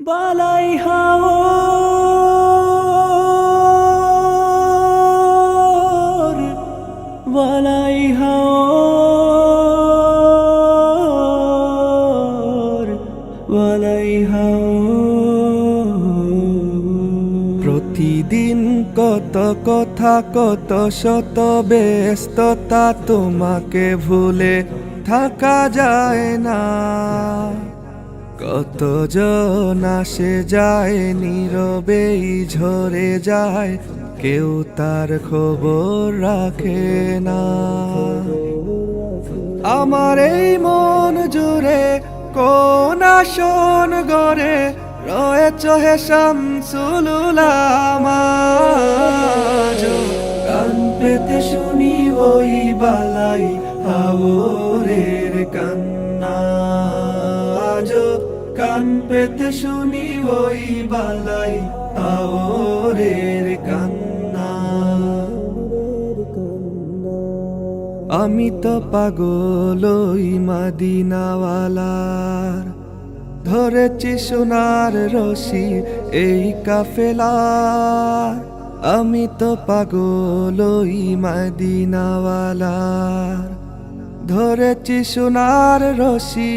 বালাই হাওর বালাই হাওর বালাই হাওর প্রতিদিন কত কথা কত শত ব্যস্ততা তোমাকে ভুলে থাকা যায় না। কতজন আসে যায় নীরবেই ঝরে যায়, কেউ তার খবর রাখে না। আমার এই মন জুড়ে কোন আসন গড়ে রয়েছ হে শামসুল উলামা। কান পেতে শুনি ওই বালাই হাওরের কান্না, কান পেতে শুনি ওই বালাই হাওরের কান্না। আমি তো পাগল ওই মদিনাওয়ালার, ধরেছি সোনার রশি এই কাফেলার। আমি তো পাগল ওই মদিনাওয়ালার, ধরেছি সোনার রশি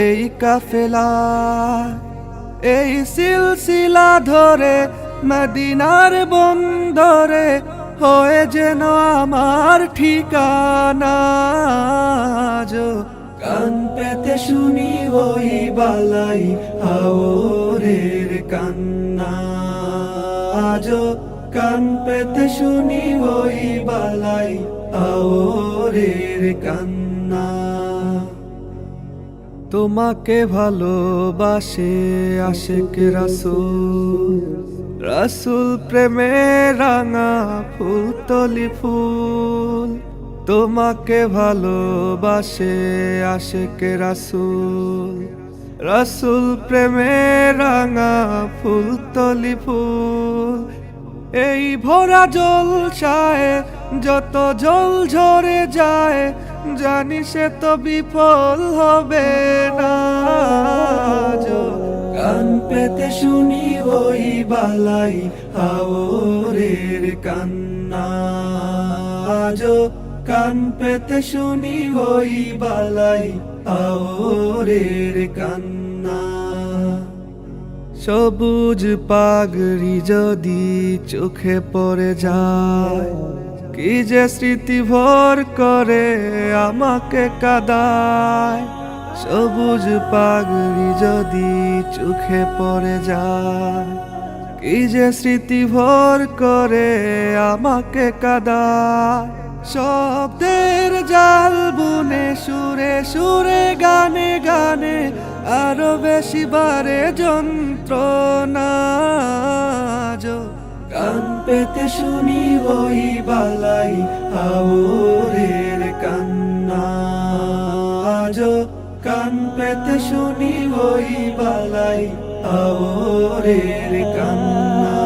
এই কাফেলার। এই সিলসিলা ধরে মদিনার বন্দরে হয়ে যেন আমার ঠিকানা। কান পেতে শুনি ওই বালাই হাওরের কান্না, কান পেতে শুনি ওই বালাই হাওরের কান্না। তোমাকে ভালোবাসে আশেক রাসূল, রাসূল প্রেমে রাঙা ফুলতলি ফুল। তোমাকে ভালোবাসে আশেক রাসূল, রাসূল প্রেমে রাঙা ফুলতলি ফুল। এই ভরা জলসায় যত জল ঝরে যায়, জানি সে তো বিফল হবে না। কান পেতে শুনি ওই বালাই হাওরের কান্না, কান পেতে শুনি ওই বালাই হাওরের কান্না। সবুজ পাগড়ি যদি চোখে পড়ে যায়, কি যে স্মৃতি ভর করে আমাকে কাঁদায়। সবুজ পাগড়ি যদি চোখে পড়ে যায়, কি যে স্মৃতি ভর করে আমাকে কাঁদায়। শব্দের জাল বুনে সুরে সুরে গানে গানে আরো বেশি বারে যন্ত্রণা। কান পেতে শুনি ওই বালাই হাওরের কান্না, কান পেতে শুনি ওই বালাই হাওরের কান্না।